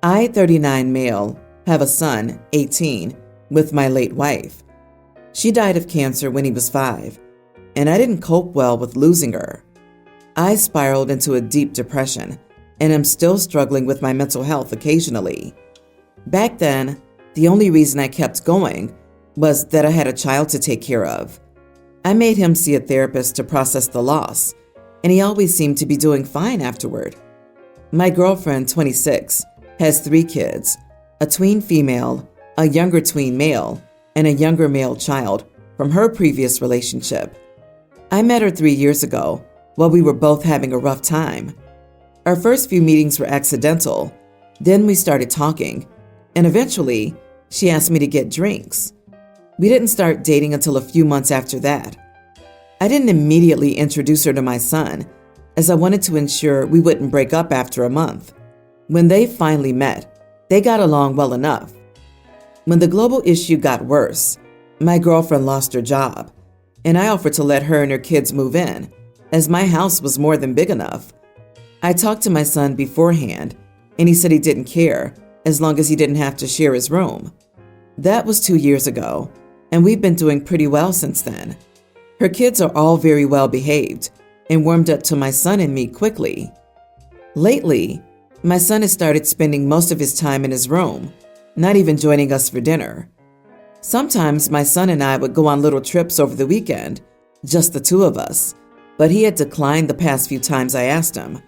I, 39 male, have a son, 18, with my late wife. She died of cancer when he was 5, and I didn't cope well with losing her. I spiraled into a deep depression and am still struggling with my mental health occasionally. Back then, the only reason I kept going was that I had a child to take care of. I made him see a therapist to process the loss, and he always seemed to be doing fine afterward. My girlfriend, 26, has 3 kids, a tween female, a younger tween male, and a younger male child from her previous relationship. I met her 3 years ago while we were both having a rough time. Our first few meetings were accidental. Then we started talking, and eventually she asked me to get drinks. We didn't start dating until a few months after that. I didn't immediately introduce her to my son, as I wanted to ensure we wouldn't break up after a month. When they finally met, they got along well enough. When the global issue got worse, my girlfriend lost her job, and I offered to let her and her kids move in, as my house was more than big enough. I talked to my son beforehand, and he said he didn't care as long as he didn't have to share his room. That was 2 years ago, and we've been doing pretty well since then. Her kids are all very well behaved and warmed up to my son and me quickly. Lately, my son has started spending most of his time in his room, not even joining us for dinner. Sometimes my son and I would go on little trips over the weekend, just the two of us, but he had declined the past few times I asked him.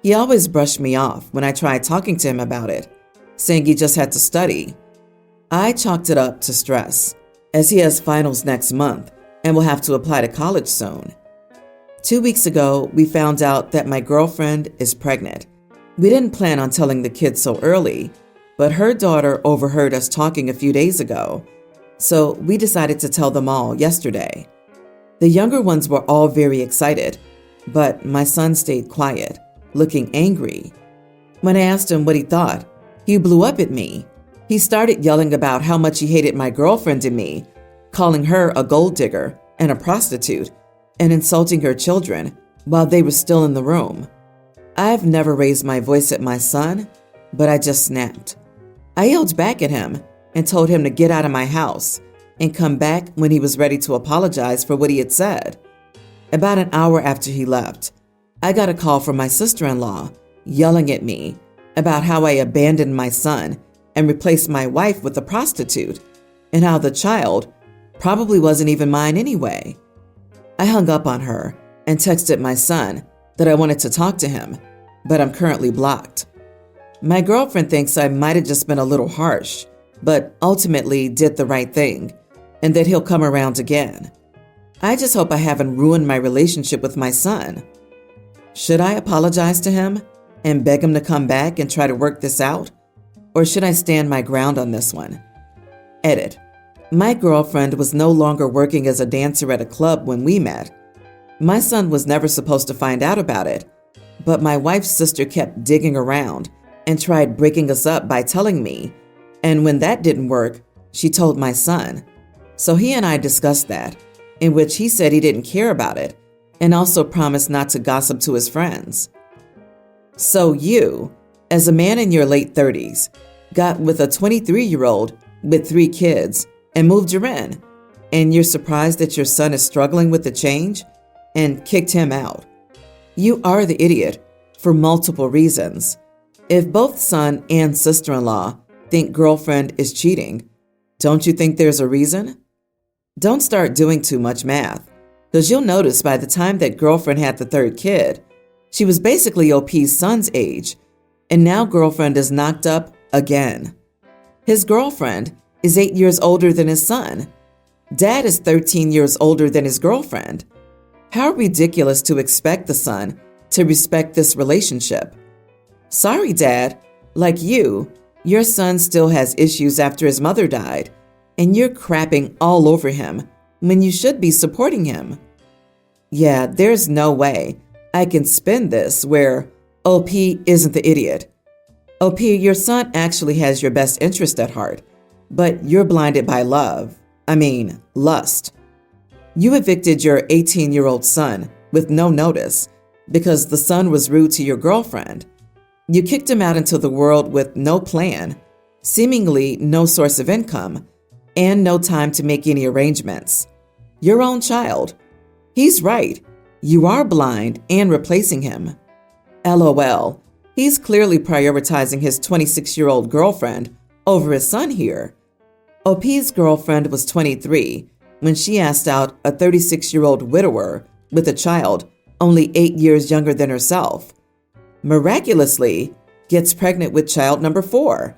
He always brushed me off when I tried talking to him about it, saying he just had to study. I chalked it up to stress, as he has finals next month and will have to apply to college soon. 2 weeks ago, we found out that my girlfriend is pregnant. We didn't plan on telling the kids so early, but her daughter overheard us talking a few days ago, so we decided to tell them all yesterday. The younger ones were all very excited, but my son stayed quiet, looking angry. When I asked him what he thought, he blew up at me. He started yelling about how much he hated my girlfriend and me, calling her a gold digger and a prostitute, and insulting her children while they were still in the room. I've never raised my voice at my son, but I just snapped. I yelled back at him and told him to get out of my house and come back when he was ready to apologize for what he had said. About an hour after he left, I got a call from my sister-in-law yelling at me about how I abandoned my son and replaced my wife with a prostitute, and how the child probably wasn't even mine anyway. I hung up on her and texted my son that I wanted to talk to him, but I'm currently blocked. My girlfriend thinks I might have just been a little harsh, but ultimately did the right thing, and that he'll come around again. I just hope I haven't ruined my relationship with my son. Should I apologize to him and beg him to come back and try to work this out? Or should I stand my ground on this one? Edit. My girlfriend was no longer working as a dancer at a club when we met. My son was never supposed to find out about it, but my wife's sister kept digging around and tried breaking us up by telling me, and when that didn't work, she told my son. So he and I discussed that, in which he said he didn't care about it, and also promised not to gossip to his friends. So you, as a man in your late 30s, got with a 23-year-old with 3 kids and moved her in, and you're surprised that your son is struggling with the change and kicked him out. You are the idiot for multiple reasons. If both son and sister-in-law think girlfriend is cheating, don't you think there's a reason? Don't start doing too much math, because you'll notice by the time that girlfriend had the 3rd kid, she was basically OP's son's age, and now girlfriend is knocked up again. His girlfriend is 8 years older than his son. Dad is 13 years older than his girlfriend. How ridiculous to expect the son to respect this relationship. Sorry, Dad. Like you, your son still has issues after his mother died, and you're crapping all over him when you should be supporting him. Yeah, there's no way I can spin this where OP isn't the idiot. OP, your son actually has your best interest at heart, but you're blinded by lust. You evicted your 18-year-old son with no notice because the son was rude to your girlfriend. You kicked him out into the world with no plan, seemingly no source of income, and no time to make any arrangements. Your own child. He's right. You are blind and replacing him. LOL. He's clearly prioritizing his 26-year-old girlfriend over his son here. OP's girlfriend was 23 when she asked out a 36-year-old widower with a child only 8 years younger than herself. Miraculously, gets pregnant with child number 4,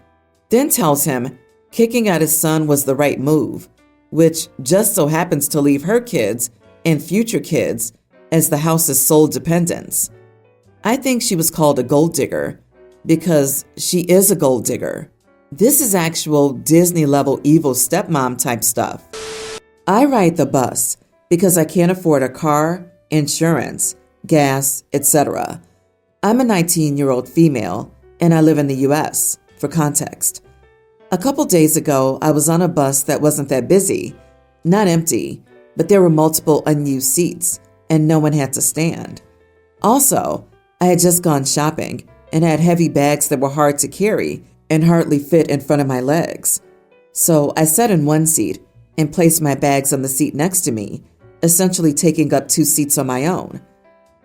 then tells him kicking out his son was the right move, which just so happens to leave her kids and future kids as the house's sole dependents. I think she was called a gold digger because she is a gold digger. This is actual Disney-level evil stepmom type stuff. I ride the bus because I can't afford a car, insurance, gas, etc. I'm a 19-year-old female and I live in the US, for context. A couple days ago, I was on a bus that wasn't that busy, not empty, but there were multiple unused seats and no one had to stand. Also, I had just gone shopping and had heavy bags that were hard to carry and hardly fit in front of my legs. So I sat in one seat and placed my bags on the seat next to me, essentially taking up 2 seats on my own.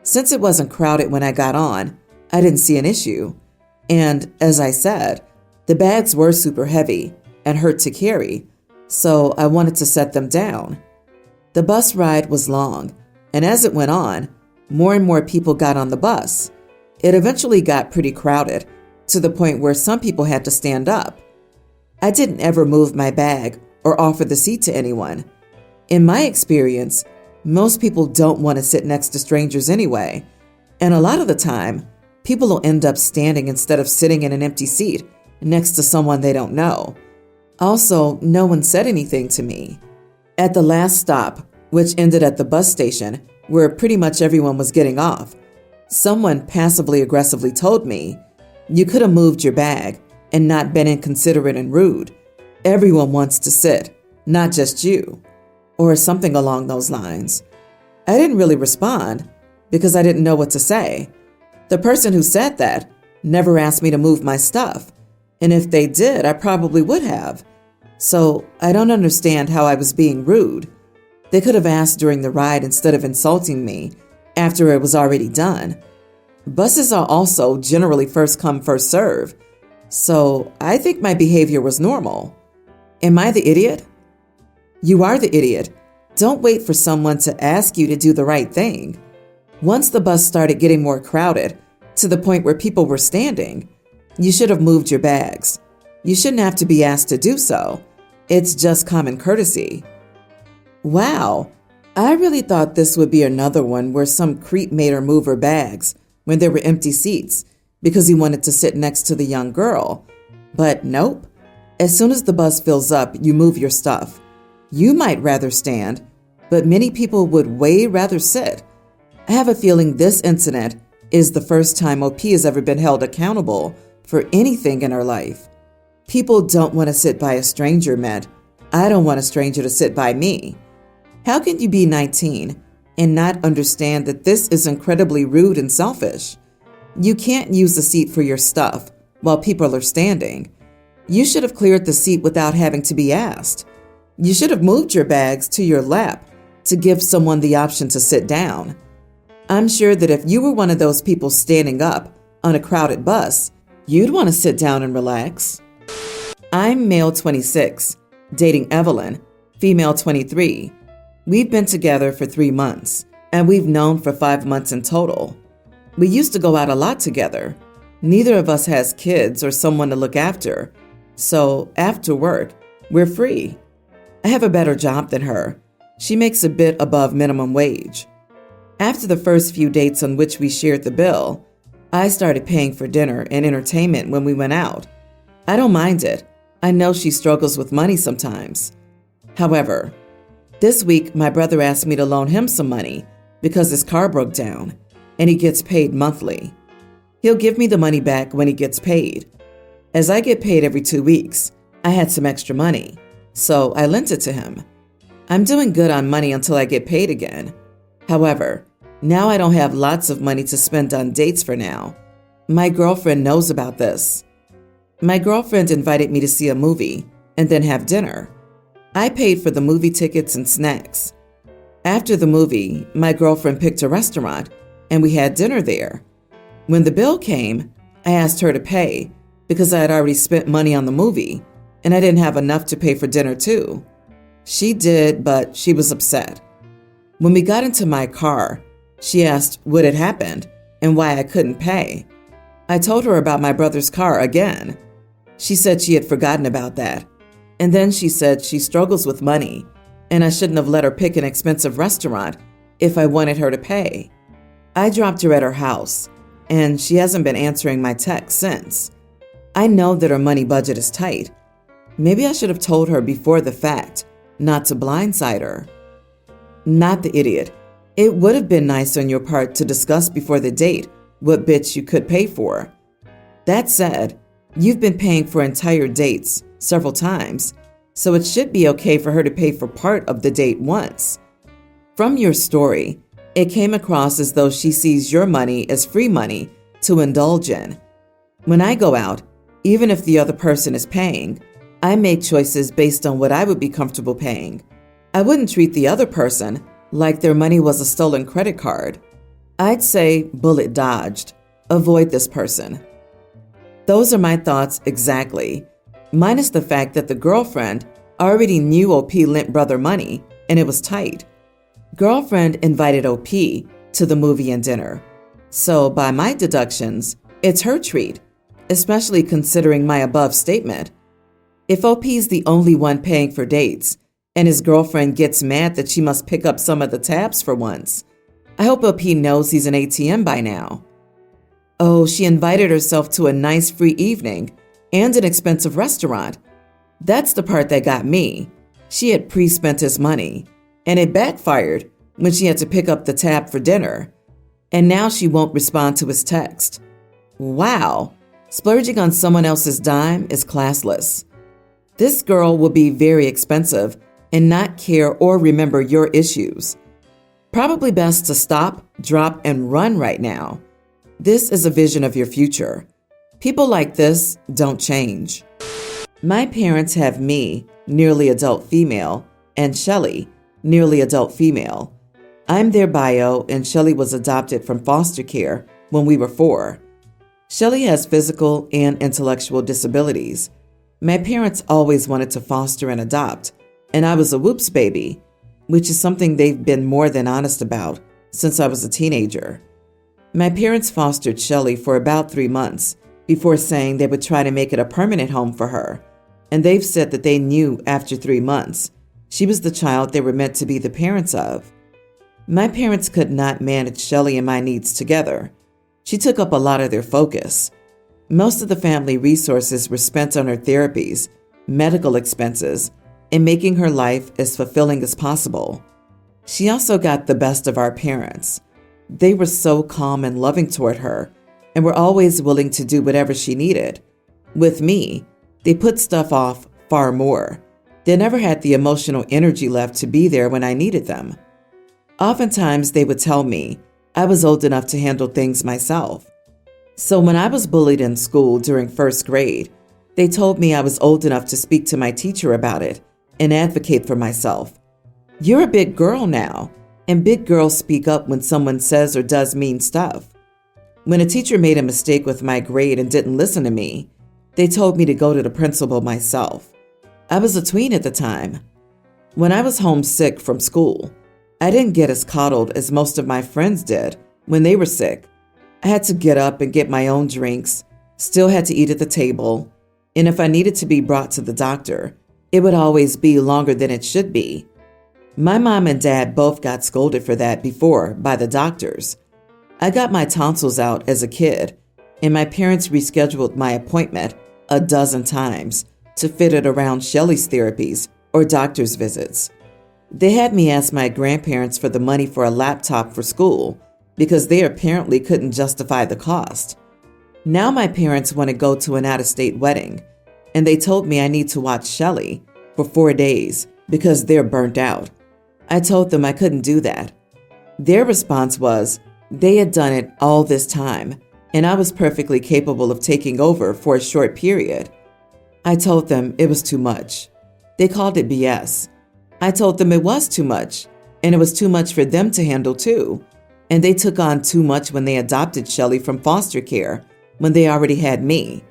Since it wasn't crowded when I got on, I didn't see an issue. And as I said, the bags were super heavy and hurt to carry, so I wanted to set them down. The bus ride was long, and as it went on, more and more people got on the bus. It eventually got pretty crowded, to the point where some people had to stand up. I didn't ever move my bag or offer the seat to anyone. In my experience, most people don't want to sit next to strangers anyway, and a lot of the time, people will end up standing instead of sitting in an empty seat next to someone they don't know. Also, no one said anything to me. At the last stop, which ended at the bus station, where pretty much everyone was getting off, someone passively aggressively told me, "You could have moved your bag and not been inconsiderate and rude. Everyone wants to sit, not just you," or something along those lines. I didn't really respond because I didn't know what to say. The person who said that never asked me to move my stuff, and if they did, I probably would have. So I don't understand how I was being rude. They could have asked during the ride instead of insulting me after it was already done. Buses are also generally first come, first serve, so I think my behavior was normal. Am I the idiot? You are the idiot. Don't wait for someone to ask you to do the right thing. Once the bus started getting more crowded, to the point where people were standing, you should have moved your bags. You shouldn't have to be asked to do so. It's just common courtesy. Wow, I really thought this would be another one where some creep made her move her bags when there were empty seats because he wanted to sit next to the young girl. But nope. As soon as the bus fills up, you move your stuff. You might rather stand, but many people would way rather sit. I have a feeling this incident is the first time OP has ever been held accountable for anything in her life. People don't want to sit by a stranger meant I don't want a stranger to sit by me. How can you be 19 and not understand that this is incredibly rude and selfish? You can't use the seat for your stuff while people are standing. You should have cleared the seat without having to be asked. You should have moved your bags to your lap to give someone the option to sit down. I'm sure that if you were one of those people standing up on a crowded bus, you'd want to sit down and relax. I'm male 26, dating Evelyn, female 23. We've been together for 3 months, and we've known for 5 months in total. We used to go out a lot together. Neither of us has kids or someone to look after, so after work, we're free. I have a better job than her. She makes a bit above minimum wage. After the first few dates on which we shared the bill, I started paying for dinner and entertainment when we went out. I don't mind it. I know she struggles with money sometimes. However, this week my brother asked me to loan him some money because his car broke down, and he gets paid monthly. He'll give me the money back when he gets paid. As I get paid every 2 weeks, I had some extra money, so I lent it to him. I'm doing good on money until I get paid again. However, now I don't have lots of money to spend on dates for now. My girlfriend knows about this. My girlfriend invited me to see a movie and then have dinner. I paid for the movie tickets and snacks. After the movie, my girlfriend picked a restaurant and we had dinner there. When the bill came, I asked her to pay because I had already spent money on the movie and I didn't have enough to pay for dinner too. She did, but she was upset. When we got into my car, she asked what had happened and why I couldn't pay. I told her about my brother's car again. She said she had forgotten about that. And then she said she struggles with money and I shouldn't have let her pick an expensive restaurant if I wanted her to pay. I dropped her at her house and she hasn't been answering my texts since. I know that her money budget is tight. Maybe I should have told her before the fact, not to blindside her. Not the idiot. It would have been nice on your part to discuss before the date what bits you could pay for. That said, you've been paying for entire dates several times, so it should be okay for her to pay for part of the date once. From your story, it came across as though she sees your money as free money to indulge in. When I go out, even if the other person is paying, I make choices based on what I would be comfortable paying. I wouldn't treat the other person like their money was a stolen credit card. I'd say bullet dodged. Avoid this person. Those are my thoughts exactly, minus the fact that the girlfriend already knew OP lent brother money and it was tight. Girlfriend invited OP to the movie and dinner. So by my deductions, it's her treat, especially considering my above statement. If OP's the only one paying for dates and his girlfriend gets mad that she must pick up some of the tabs for once, I hope OP knows he's an ATM by now. Oh, she invited herself to a nice free evening and an expensive restaurant. That's the part that got me. She had pre-spent his money, and it backfired when she had to pick up the tab for dinner. And now she won't respond to his text. Wow, splurging on someone else's dime is classless. This girl will be very expensive and not care or remember your issues. Probably best to stop, drop, and run right now. This is a vision of your future. People like this don't change. My parents have me, nearly adult female, and Shelley, nearly adult female. I'm their bio, and Shelley was adopted from foster care when we were 4. Shelley has physical and intellectual disabilities. My parents always wanted to foster and adopt, and I was a whoops baby, which is something they've been more than honest about since I was a teenager. My parents fostered Shelley for about 3 months before saying they would try to make it a permanent home for her, and they've said that they knew after 3 months she was the child they were meant to be the parents of. My parents could not manage Shelley and my needs together. She took up a lot of their focus. Most of the family resources were spent on her therapies, medical expenses, and making her life as fulfilling as possible. She also got the best of our parents. They were so calm and loving toward her and were always willing to do whatever she needed. With me, they put stuff off far more. They never had the emotional energy left to be there when I needed them. Oftentimes, they would tell me I was old enough to handle things myself. So when I was bullied in school during 1st grade, they told me I was old enough to speak to my teacher about it and advocate for myself. You're a big girl now, and big girls speak up when someone says or does mean stuff. When a teacher made a mistake with my grade and didn't listen to me, they told me to go to the principal myself. I was a tween at the time. When I was homesick from school, I didn't get as coddled as most of my friends did when they were sick. I had to get up and get my own drinks, still had to eat at the table, and if I needed to be brought to the doctor, it would always be longer than it should be. My mom and dad both got scolded for that before by the doctors. I got my tonsils out as a kid, and my parents rescheduled my appointment a dozen times to fit it around Shelley's therapies or doctor's visits. They had me ask my grandparents for the money for a laptop for school because they apparently couldn't justify the cost. Now my parents want to go to an out-of-state wedding, and they told me I need to watch Shelley for 4 days because they're burnt out. I told them I couldn't do that. Their response was they had done it all this time and I was perfectly capable of taking over for a short period. I told them it was too much. They called it BS. I told them it was too much, and it was too much for them to handle too. And they took on too much when they adopted Shelly from foster care when they already had me.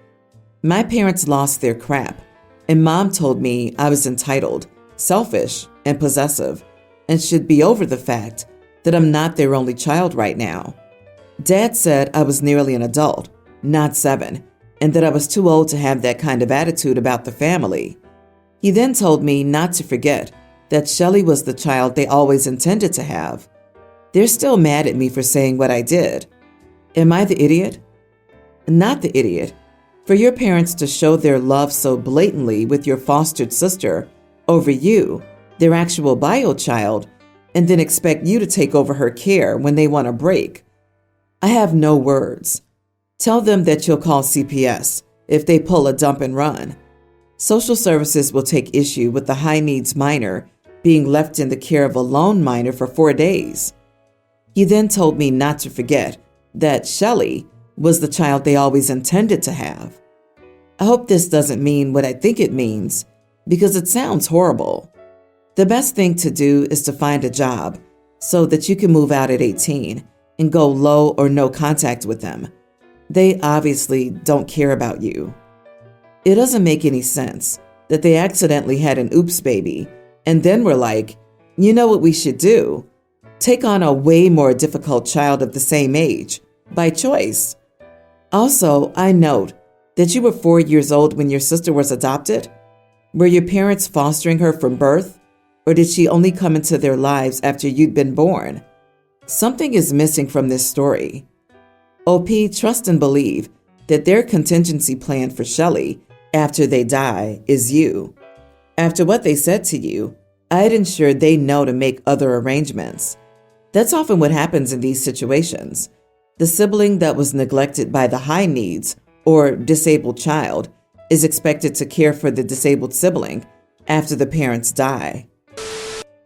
My parents lost their crap, and Mom told me I was entitled, selfish, and possessive, and should be over the fact that I'm not their only child right now. Dad said I was nearly an adult, not 7, and that I was too old to have that kind of attitude about the family. He then told me not to forget that Shelly was the child they always intended to have. They're still mad at me for saying what I did. Am I the idiot? Not the idiot. For your parents to show their love so blatantly with your fostered sister over you, their actual bio child, and then expect you to take over her care when they want a break. I have no words. Tell them that you'll call CPS if they pull a dump and run. Social services will take issue with the high needs minor being left in the care of a lone minor for 4 days. He then told me not to forget that Shelly was the child they always intended to have. I hope this doesn't mean what I think it means, because it sounds horrible. The best thing to do is to find a job so that you can move out at 18 and go low or no contact with them. They obviously don't care about you. It doesn't make any sense that they accidentally had an oops baby and then were like, you know what we should do? Take on a way more difficult child of the same age, by choice. Also, I note that you were 4 years old when your sister was adopted. Were your parents fostering her from birth, or did she only come into their lives after you'd been born? Something is missing from this story. OP, trust and believe that their contingency plan for Shelly after they die is you. After what they said to you, I'd ensure they know to make other arrangements. That's often what happens in these situations. The sibling that was neglected by the high needs or disabled child is expected to care for the disabled sibling after the parents die.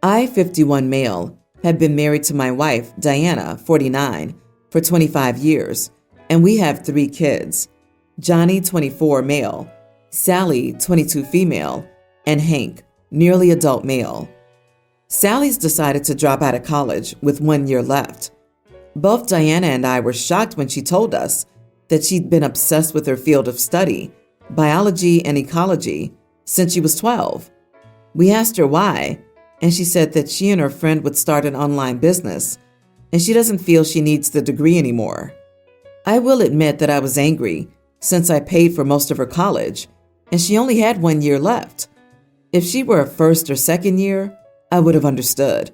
I, 51 male, have been married to my wife, Diana, 49, for 25 years, and we have 3 kids, Johnny, 24 male, Sally, 22 female, and Hank, nearly adult male. Sally's decided to drop out of college with 1 year left. Both Diana and I were shocked when she told us that she'd been obsessed with her field of study, biology and ecology, since she was 12. We asked her why, and she said that she and her friend would start an online business, and she doesn't feel she needs the degree anymore. I will admit that I was angry since I paid for most of her college, and she only had 1 year left. If she were a first or second year, I would have understood,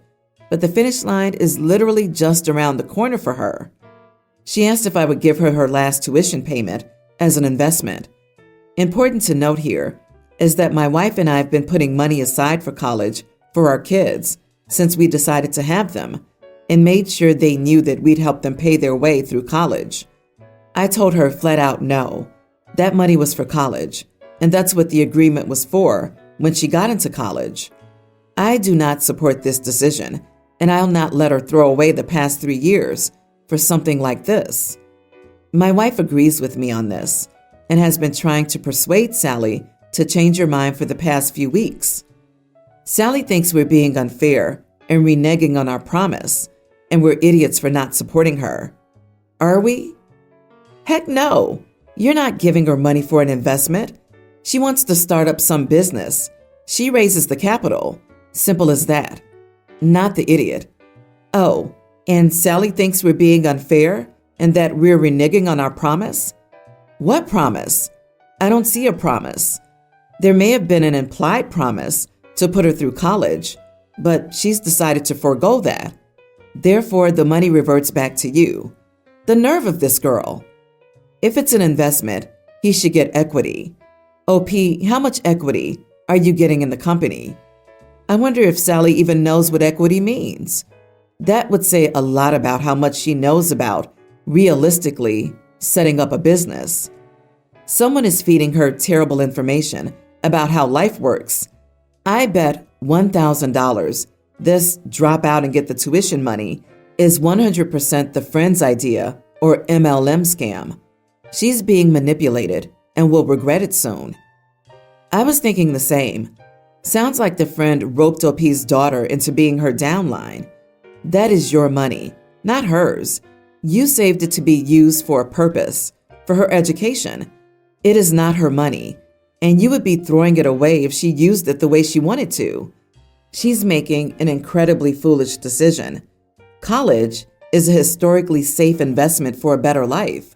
but the finish line is literally just around the corner for her. She asked if I would give her her last tuition payment as an investment. Important to note here is that my wife and I have been putting money aside for college for our kids since we decided to have them, and made sure they knew that we'd help them pay their way through college. I told her flat out no. That money was for college, and that's what the agreement was for when she got into college. I do not support this decision, and I'll not let her throw away the past 3 years for something like this. My wife agrees with me on this and has been trying to persuade Sally to change her mind for the past few weeks. Sally thinks we're being unfair and reneging on our promise, and we're idiots for not supporting her. Are we? Heck no! You're not giving her money for an investment. She wants to start up some business. She raises the capital. Simple as that. Not the idiot. Oh, and Sally thinks we're being unfair and that we're reneging on our promise? What promise? I don't see a promise. There may have been an implied promise to put her through college, but she's decided to forego that. Therefore, the money reverts back to you. The nerve of this girl. If it's an investment, he should get equity. OP, how much equity are you getting in the company? I wonder if Sally even knows what equity means. That would say a lot about how much she knows about, realistically, setting up a business. Someone is feeding her terrible information about how life works. I bet $1,000 this drop out and get the tuition money is 100% the friend's idea or MLM scam. She's being manipulated and will regret it soon. I was thinking the same. Sounds like the friend roped OP's daughter into being her downline. That is your money, not hers. You saved it to be used for a purpose, for her education. It is not her money, and you would be throwing it away if she used it the way she wanted to. She's making an incredibly foolish decision. College is a historically safe investment for a better life.